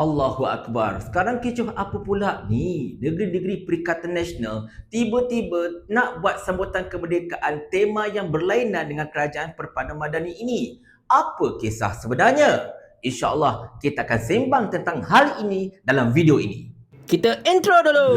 Allahu Akbar. Sekarang kecoh apa pula ni? Negeri-negeri Perikatan Nasional tiba-tiba nak buat sambutan kemerdekaan tema yang berlainan dengan Kerajaan Perpaduan Madani ini. Apa kisah sebenarnya? InsyaAllah kita akan sembang tentang hal ini dalam video ini. Kita intro dulu.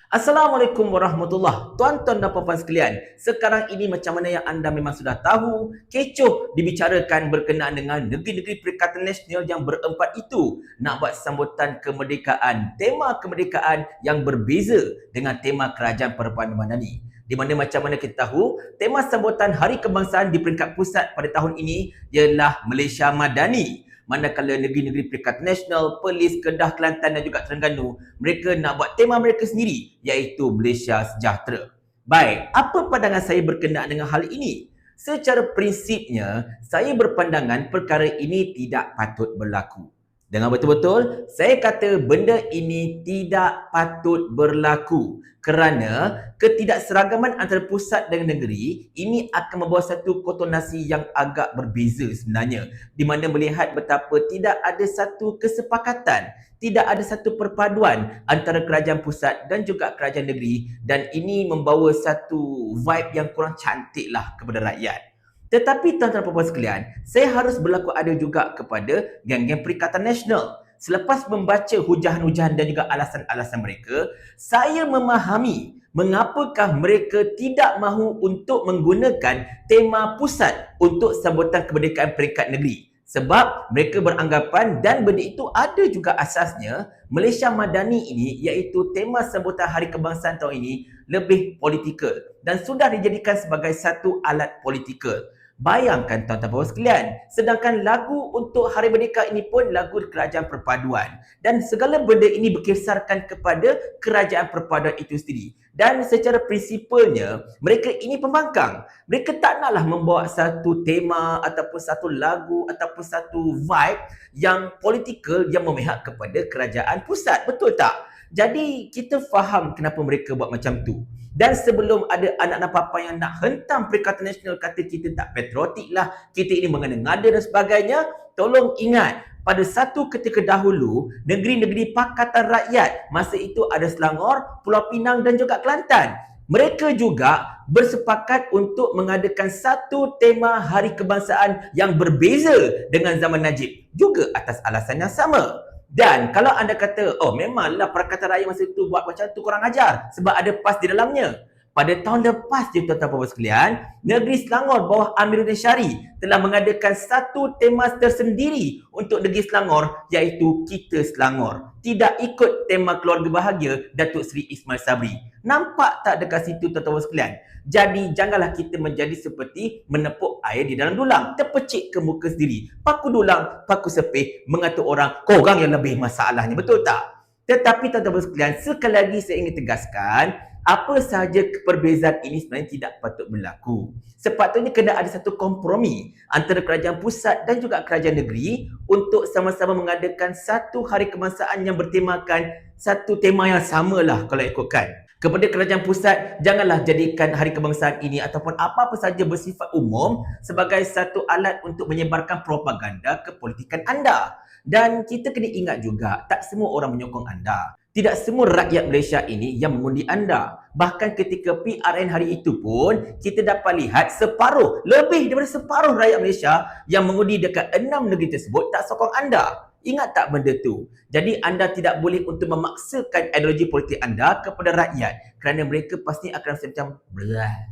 Assalamualaikum warahmatullahi. Tuan-tuan dan puan-puan sekalian, sekarang ini macam mana yang anda memang sudah tahu, kecoh dibicarakan berkenaan dengan negeri-negeri Perikatan Nasional yang berempat itu nak buat sambutan kemerdekaan, tema kemerdekaan yang berbeza dengan tema Kerajaan Perpaduan Madani. Di mana macam mana kita tahu, tema sambutan Hari Kebangsaan di peringkat pusat pada tahun ini ialah Malaysia Madani. Manakala negeri-negeri Perikatan Nasional, Perlis, Kedah, Kelantan dan juga Terengganu, mereka nak buat tema mereka sendiri, iaitu Malaysia Sejahtera. Baik, apa pandangan saya berkenaan dengan hal ini? Secara prinsipnya, saya berpandangan perkara ini tidak patut berlaku. Dengan betul-betul, saya kata benda ini tidak patut berlaku kerana ketidakseragaman antara pusat dan negeri ini akan membawa satu konotasi yang agak berbeza sebenarnya, di mana melihat betapa tidak ada satu kesepakatan, tidak ada satu perpaduan antara kerajaan pusat dan juga kerajaan negeri, dan ini membawa satu vibe yang kurang cantik lah kepada rakyat. Tetapi tuan-tuan dan puan-puan sekalian, saya harus berlaku adil juga kepada geng-geng Perikatan Nasional. Selepas membaca hujahan-hujahan dan juga alasan-alasan mereka, saya memahami mengapakah mereka tidak mahu untuk menggunakan tema pusat untuk sambutan kemerdekaan peringkat negeri. Sebab mereka beranggapan, dan benda itu ada juga asasnya, Malaysia Madani ini iaitu tema sambutan Hari Kebangsaan tahun ini lebih politikal dan sudah dijadikan sebagai satu alat politikal. Bayangkan tuan-tuan puan sekalian, sedangkan lagu untuk Hari Merdeka ini pun lagu Kerajaan Perpaduan, dan segala benda ini berkisarkan kepada Kerajaan Perpaduan itu sendiri. Dan secara prinsipalnya, mereka ini pembangkang. Mereka tak naklah membawa satu tema ataupun satu lagu ataupun satu vibe yang politikal yang memihak kepada kerajaan pusat, betul tak? Jadi kita faham kenapa mereka buat macam tu. Dan sebelum ada anak-anak papa yang nak hentam Perikatan Nasional kata kita tak patriotik lah, kita ini mengada-ngada dan sebagainya, tolong ingat, pada satu ketika dahulu, negeri-negeri Pakatan Rakyat, masa itu ada Selangor, Pulau Pinang dan juga Kelantan. Mereka juga bersepakat untuk mengadakan satu tema Hari Kebangsaan yang berbeza dengan zaman Najib, juga atas alasan yang sama. Dan kalau anda kata, oh memanglah Perikatan Rakyat masa itu buat macam tu kurang ajar sebab ada PAS di dalamnya. Pada tahun lepas je tuan-tuan puan sekalian, negeri Selangor bawah Amiruddin Syari telah mengadakan satu tema tersendiri untuk negeri Selangor, iaitu Kita Selangor. Tidak ikut tema keluarga bahagia Datuk Seri Ismail Sabri. Nampak tak dekat situ tuan-tuan puan sekalian? Jadi janganlah kita menjadi seperti menepuk air di dalam dulang, terpecik ke muka sendiri. Paku dulang, paku sepih, mengata orang, korang yang lebih masalahnya, betul tak? Tetapi tuan-tuan sekalian, sekali lagi saya ingin tegaskan, apa sahaja perbezaan ini sebenarnya tidak patut berlaku. Sepatutnya kena ada satu kompromi antara kerajaan pusat dan juga kerajaan negeri untuk sama-sama mengadakan satu hari kebangsaan yang bertemakan satu tema yang samalah kalau ikutkan. Kepada kerajaan pusat, janganlah jadikan Hari Kebangsaan ini ataupun apa-apa saja bersifat umum sebagai satu alat untuk menyebarkan propaganda kepolitikan anda. Dan kita kena ingat juga, tak semua orang menyokong anda. Tidak semua rakyat Malaysia ini yang mengundi anda. Bahkan ketika PRN hari itu pun, kita dapat lihat separuh, lebih daripada separuh rakyat Malaysia yang mengundi dekat 6 negeri tersebut tak sokong anda. Ingat tak benda tu? Jadi anda tidak boleh untuk memaksakan ideologi politik anda kepada rakyat kerana mereka pasti akan rasa macam belah.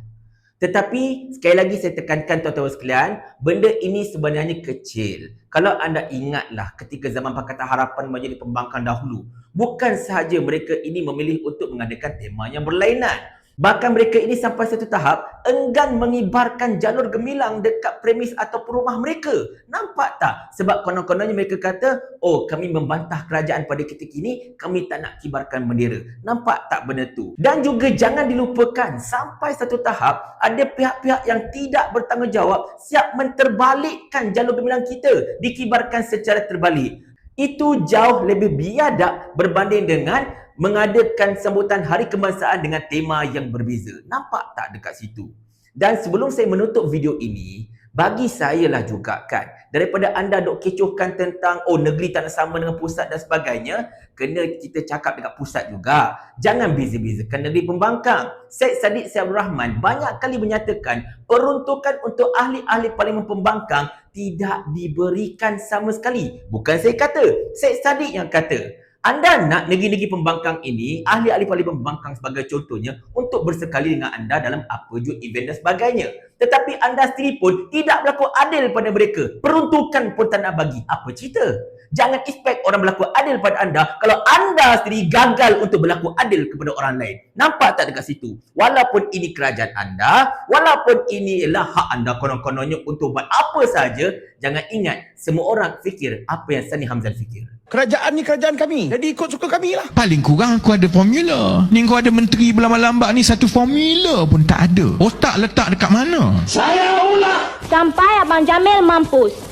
Tetapi sekali lagi saya tekankan tuan-tuan sekalian, benda ini sebenarnya kecil. Kalau anda ingatlah ketika zaman Pakatan Harapan menjadi pembangkang dahulu, bukan sahaja mereka ini memilih untuk mengadakan tema yang berlainan. Bahkan mereka ini sampai satu tahap enggan mengibarkan jalur gemilang dekat premis ataupun rumah mereka. Nampak tak? Sebab konon-kononnya mereka kata, oh kami membantah kerajaan pada ketika ini, kami tak nak kibarkan bendera. Nampak tak benda tu? Dan juga jangan dilupakan, sampai satu tahap ada pihak-pihak yang tidak bertanggungjawab siap menterbalikkan jalur gemilang kita dikibarkan secara terbalik. Itu jauh lebih biadab berbanding dengan mengadakan sambutan Hari Kebangsaan dengan tema yang berbeza. Nampak tak dekat situ? Dan sebelum saya menutup video ini, Bagi saya lah juga kan, daripada anda dok kecohkan tentang negeri tak sama dengan pusat dan sebagainya, kena kita cakap dekat pusat juga. Jangan beza-bezakan negeri pembangkang. Syed Saddiq Abdul Rahman banyak kali menyatakan peruntukan untuk ahli-ahli parlimen pembangkang tidak diberikan sama sekali. Bukan saya kata, Syed Saddiq yang kata. Anda nak negeri-negeri pembangkang ini, ahli-ahli parlimen pembangkang sebagai contohnya, untuk bersekali dengan anda dalam apa je event dan sebagainya. Tetapi anda sendiri pun tidak berlaku adil pada mereka. Peruntukan pun tak nak bagi. Apa cerita? Jangan expect orang berlaku adil pada anda kalau anda sendiri gagal untuk berlaku adil kepada orang lain. Nampak tak dekat situ? Walaupun ini kerajaan anda, walaupun ini ialah hak anda konon-kononnya untuk buat apa saja, jangan ingat semua orang fikir apa yang Sani Hamzan fikir. Kerajaan ni kerajaan kami. Jadi ikut suka kami lah. Paling kurang aku ada formula. Ni kau ada menteri berlambak-lambak ni satu formula pun tak ada. Otak letak dekat mana? Sampai Abang Jamil mampus.